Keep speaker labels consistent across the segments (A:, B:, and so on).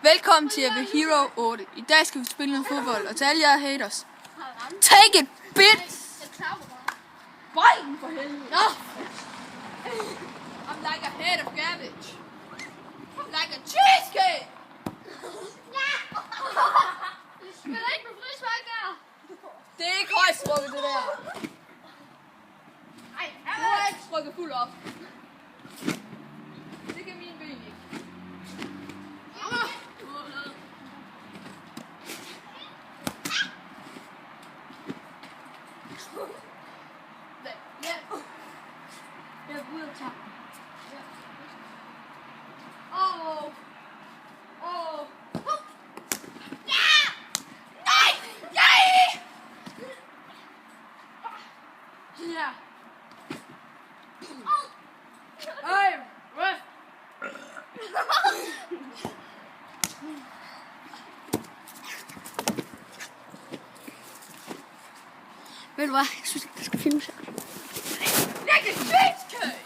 A: Velkommen til Jeppe Hero 8. I dag skal vi spille noget fodbold, og til alle jer haters. Take it, bitch! Bolden for helvede! No. I'm like a head of garbage. I'm like a cheesecake!
B: Du spiller ikke med frispark der.
A: Det er ikke højt strukket, det der. Du har ikke strukket fuld op. Det kan mine ben ikke.
B: Jeg er ude og tage.
A: Ja. Hey, hvad?
B: Ved du hvad? Jeg synes ikke, det skal filmes her.
A: Læg et cheesecake!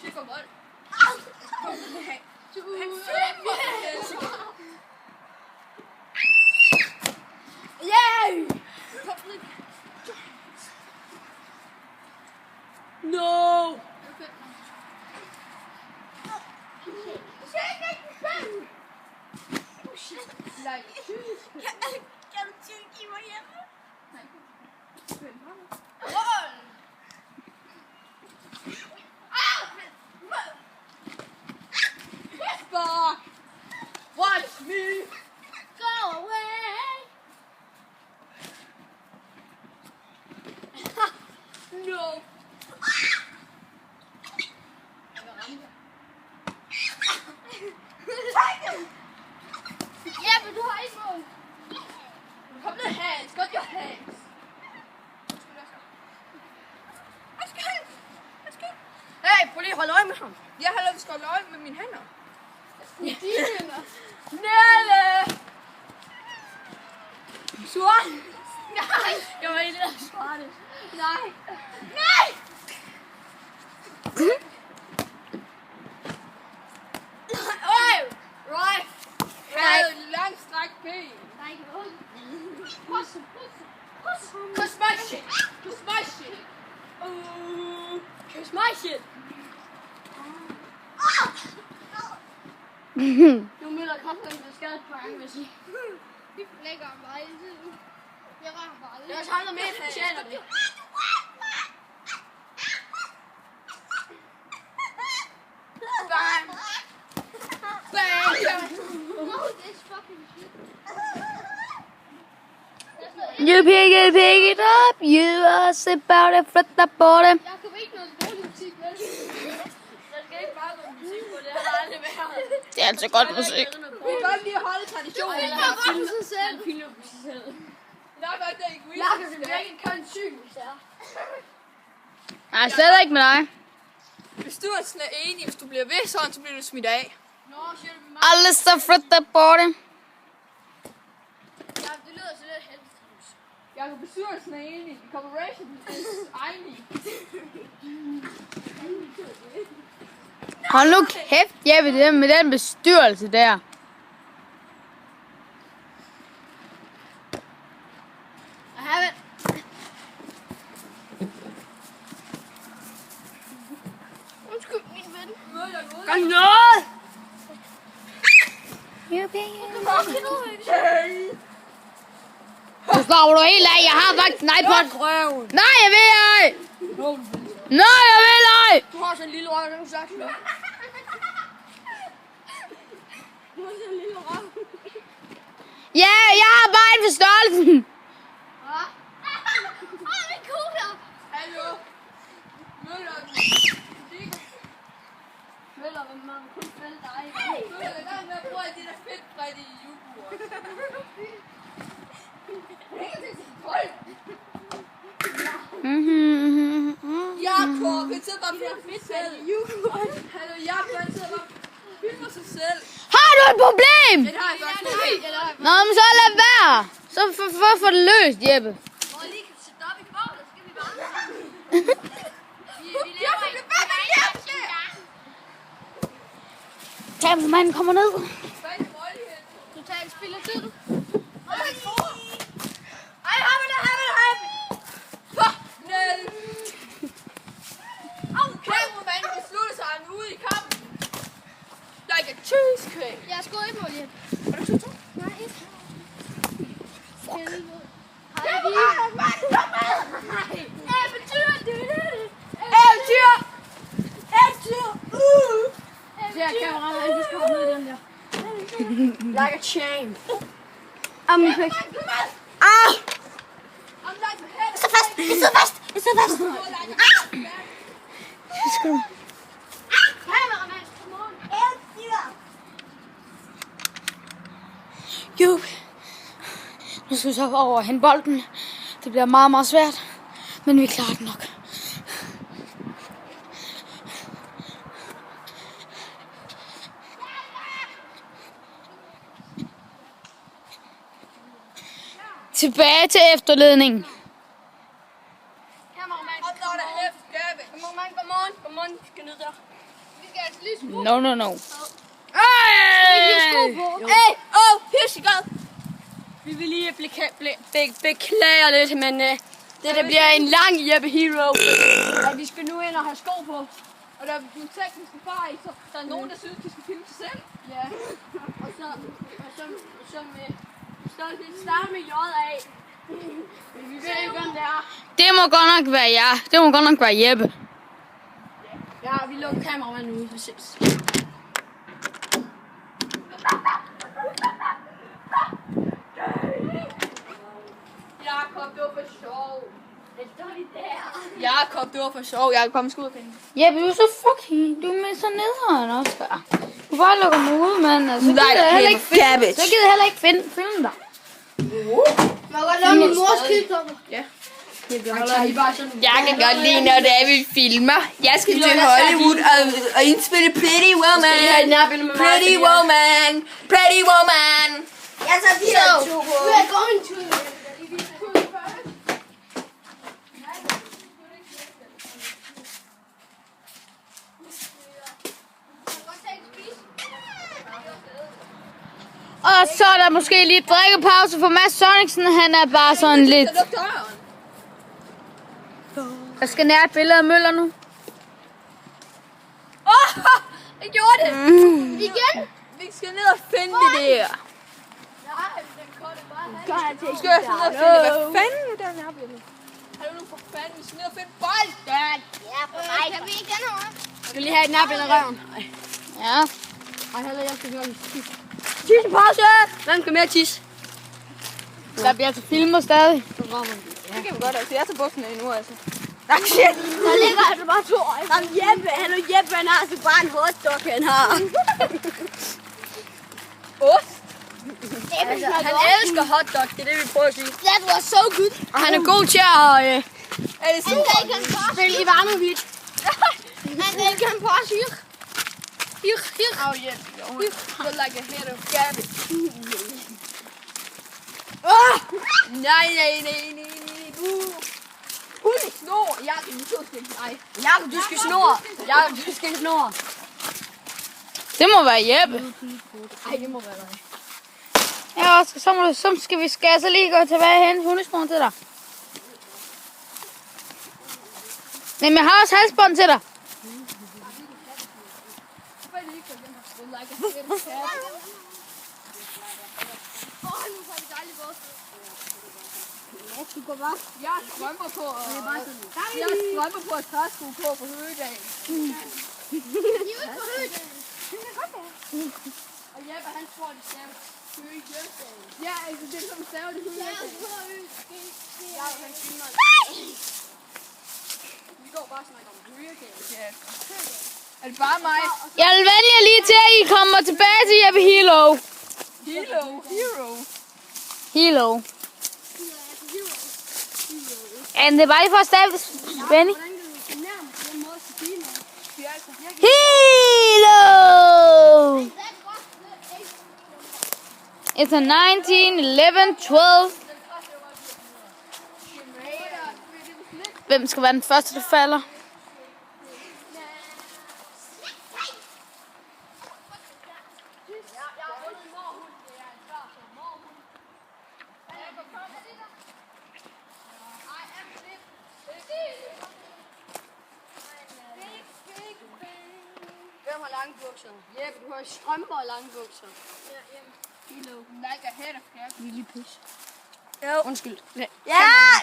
A: Sikker vold.
B: Yay! No! Kan du give mig hjemme?
A: Fuck! Watch me!
B: Go away!
A: No!
B: Ja, men du har ikke mål.
A: Kom ned, Hans! Got your hands!
B: Hey, prøv lige at holde øje med ham.
A: Jeg har lavet skåret øje med mine hænder.
B: Dine hænder.
A: Nelle!
B: Sort. Nej. Jeg var ikke lidt af svarte. Nej. Nej! Øj! Right.
A: Jeg havde en lang stræk ben.
B: Nej, ikke ondt. Pusse.
A: Kiss my shit! Kiss my shit!
B: Kiss my shit. Nu melder kraften med skadet på gange, vil jeg sige. Vi flækker mig altid. Jeg rører bare aldrig. Jeg tager noget mere, for tjener det.
A: Bang! Bang!
B: No, this fucking shit.
C: You pick it up, you are about to flip the bottom.
B: Jeg kan ikke noget dårlig musik, vel? Der skal ikke bare noget musik på det, har aldrig været.
C: Det er altså godt musik.
A: Vi kan godt lige holde traditionen.
B: Eller han filmer sig selv. Han filmer sig selv.
A: Det er godt, det er egoistisk.
B: Jeg kan simpelthen ikke kønne syg, hvis det er.
C: Nej, slet ikke med dig.
A: Bestyrelsen er enig, hvis du bliver ved sådan, så bliver du smidt af.
B: Nå, siger du med mig?
C: Alle så flip the bottom.
B: Ja, det lyder så lidt heldigt.
A: Jakob, bestyrelsen er enig. Corporation is enig.
C: Hold nu kæft, Jeppe, det med den bestyrelse der.
B: I have it. Undskyld, min ven.
C: Gør noget! Så slår du helt af, jeg har faktisk en iPod. Nej, jeg vil ej! Nej, jeg vil ej!
B: Du har sådan en lille røv, den du sagt. Du har sådan en lille røv.
C: Ja, jeg har bare en for størrelsen.
B: Hvad? Min cola.
A: Hallo? Møller.
B: Møller, men man kun fælde dig.
A: Møller, lad være med at bruge alle de der fedtbredte i yoghurt. Jakob, han sidder bare og filmer sig selv. Hallo, Jakob, han sidder bare og filmer sig selv.
C: Har du et problem?
A: Det har jeg faktisk.
C: Nå, men så lad være. Så få det løst, Jeppe.
B: Og lige kan sætte op i kvolet, så skal vi bare.
C: kameramanden kommer ned.
B: Totalt spild af tid.
A: Kameramanden beslutter sig nu ude i kampen. Like a cheesecake.
B: Jeg er sgu i mål, Jeppe.
A: Er du 2-2?
B: Nej, ikke. Helvede. Eventyr!
A: Eventyr! Eventyr!
B: Det her kameramanden, du skal hoppe ned i den der.
A: Like a chain.
B: Min pæk.
C: Ah!
A: I'm like a head.
C: Jeg sidder fast.
B: Kameramand, come on.
C: Jo. Nu skal vi så over og hente bolden. Det bliver meget, meget svært. Men vi klarer det nok. Tilbage til efterledningen.
B: Kameramand,
A: I'm not a head.
B: come on. Vi skal ned der. Vi skal altså lige skru.
C: No.
A: Hey, oh, here she goes.
D: Vi vil lige beklage lidt, men det bliver en lang Jeppe Hero. Og vi skal nu ind og have sko på.
A: Og der er nogle tekniske fejl, så der er nogen, der synes, de skal filme sig selv.
D: Ja. Og så starte med J af. Men vi ved ikke, hvem det er.
C: Det må godt nok være jer. Det må godt nok være Jeppe.
D: Ja, vi lukker kameramanden ude. Vi ses.
A: Jakob, det var for sjov.
D: Det står lige der.
A: Jakob, det var for sjov. Jeg kan komme skud af penge.
C: Jeppe, du er så fucking... Du er med så nederen også, gør. Du bare lukker mig ud, mand. Altså, så
A: Nej,
C: gider jeg heller ikke
A: cabbage.
C: så gider jeg heller ikke filme dig.
B: Må jeg godt lave min mors kildtopper?
A: Jeg kan godt lide, når det er, vi filmer. Jeg skal til Hollywood og indspille Pretty Woman. Pretty Woman. Pretty Woman.
B: Jeg tager de her to på. We are going to...
C: Og så er der måske lige drikkepause for Mads Sørensen. Han er bare sådan lidt... Jeg skal nære et billede af Møller nu.
A: Jeg gjorde det.
B: Igen?
A: Vi skal ned og finde det der. Nu skal jeg ned og finde det. Hvad fanden er den her billede? Har du nu for fanden? Vi skal ned og finde bolden.
B: Ja, for mig. Kan vi ikke den her?
D: Skal lige have et nap i røven.
C: Ja.
D: Ej, heller jeg skal gøre det. Tissepause! Hvem skal mere tisse?
C: Der bliver altså filmet stadig.
A: Det kan vi godt altså. Jeg tager bukserne af nu, altså.
D: Der ligger altså bare 2 øjne. Jamen Jeppe, han har altså bare en hotdog, han har.
A: Ost?
D: Altså, han elsker hotdog, det er det, vi prøver at sige.
B: That was so good.
D: Og han er god til at
A: Er det så?
B: Han kan bare
D: spille i Ivanovic.
B: Han kan bare syge.
A: Oh, yeah. You're like a head of cabbage. Nej. Hun er snor. Jeg er en tøsning. Nej.
D: Jakob, du skal snore.
C: Det må være Jeppe.
D: Ej, det må være dig.
C: Ja, så skal jeg så lige gå tilbage hen hundesnoren til dig. Men jeg har også halsbånd til dig.
A: Jeg har strømper på, og træsko på høgedagen. Og Jeppe, han tror, det staver høgedagen. Ja, altså det er som staver det høgedagen. Ja, han filmer det. Vi går bare og snakker om høgedagen. Er det bare mig?
C: Jeg vil vælge lige til, at I kommer tilbage til Jeppe Hilo. Hilo. And det er bare lige for at stave Benny. Hilo! It's a 19, 11, 12. Hvem skal være den første, der falder?
D: har lange bukser. Jeppe, du har strømper og lange bukser.
A: Like a head of cat.
C: Lille pis.
D: Undskyld.
B: Ja,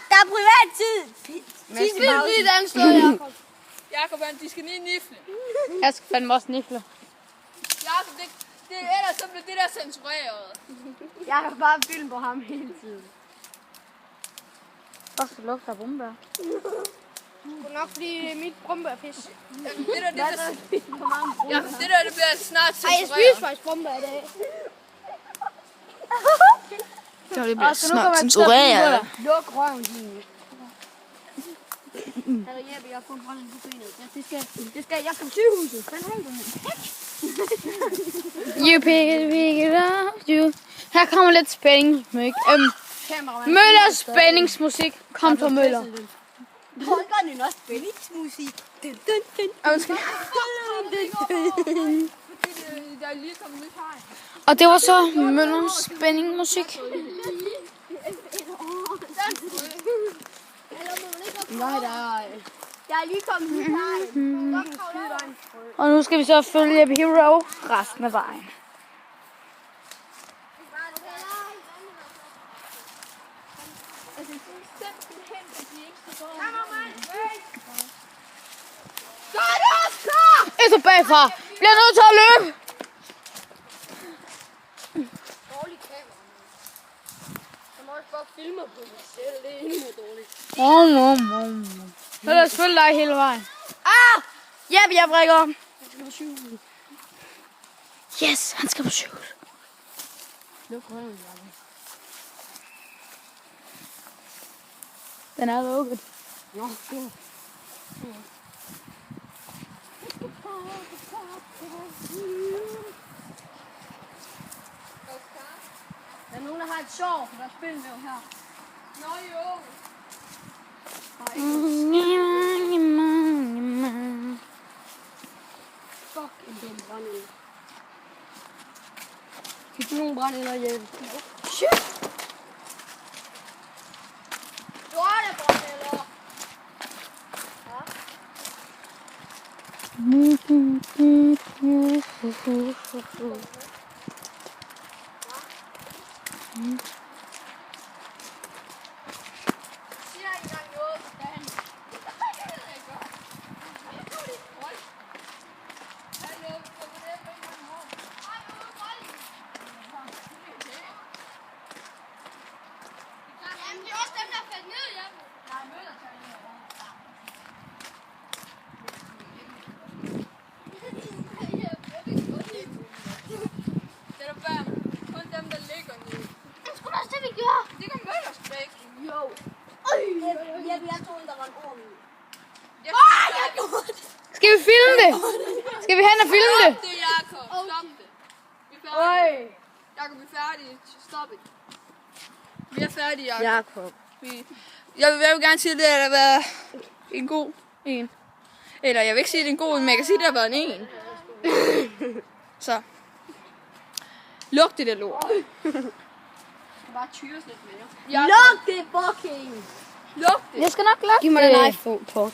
B: der er privattid.
A: Lige et andet sted, Jacob. Jacob, de skal lige nifle.
C: Jeg skal fandme også nifle.
A: Jacob, ellers så bliver det der censureret.
D: Jeg har bare film på ham hele tiden.
C: Også lugter af brumbær.
B: Det er nok fordi mit brumbærfisk.
A: Jamen, det der, det bliver snart
B: Ej, jeg
A: censureret.
B: spiser faktisk brumbær i dag.
C: Det bliver snart censureret.
D: Luk røven, din. Herre Jeppe, jeg har fået brændt på benet. Ja, det skal jeg kom sygehuset. Hvad har du?
C: You pick it up, you. Her kommer lidt spændingsmusik. Møllers spændingsmusik. Kom så, Møller.
B: Holger den også spændingsmusik.
A: Der er lige kommet nyt hej.
C: Og det var så Møllers spændingsmusik.
D: Nej, der er...
B: Jeg er lige kommet nyt her.
C: Og nu skal vi så følge Jeppe Hero resten af vejen. Jeg er så bagfra. Bliver nødt til at løbe.
D: Dårlig kamera. Jeg må også bare filme på mig selv. Det er endnu mere dårligt.
C: Så lad os følge dig hele vejen. Jeppe, jeg brækker. Yes, han skal på sygehus.
D: Luk røven, Jappe.
C: Den er lukket.
D: Nå, det Der er nogen, der har et sjov, for der er spilvæv her.
A: Nå jo.
D: Fuck en dum brændel. Fik du nogle brændælder, Jeppe?
B: Shit. Du har det, brændeller.
A: Siger ikke engang noget for dagen. Hallo, kommer det på en gang i morgen? Ej, ude på bolden.
B: Jamen, det er også dem, der er faldet ned, Jeppe.
A: Nej, Møller tager lige over. Det er da bare kun dem, der ligger nede.
B: Det skulle da også det, vi gjorde.
A: Det kan Møller sgu da ikke.
B: Jo. Jeppe, jeg troede, der var en orm i.
A: Jeg
B: gjorde det.
C: Skal vi filme det? Skal vi hen og filme det?
A: Stop det, Jacob. Stop det. Vi er færdige. Jacob, vi er færdige. Stop det. Vi er færdige, Jacob.
D: Jakob.
A: Jeg vil gerne sige, at det har været en god en. Eller jeg vil ikke sige, at det er en god en, men jeg kan sige, at det har været en. Så. Luk det der lort.
D: Bare tyres lidt mere.
B: Luk det, fucking.
A: Luk det.
C: Jeg skal nok lukke
D: Giv mig den iPhone på.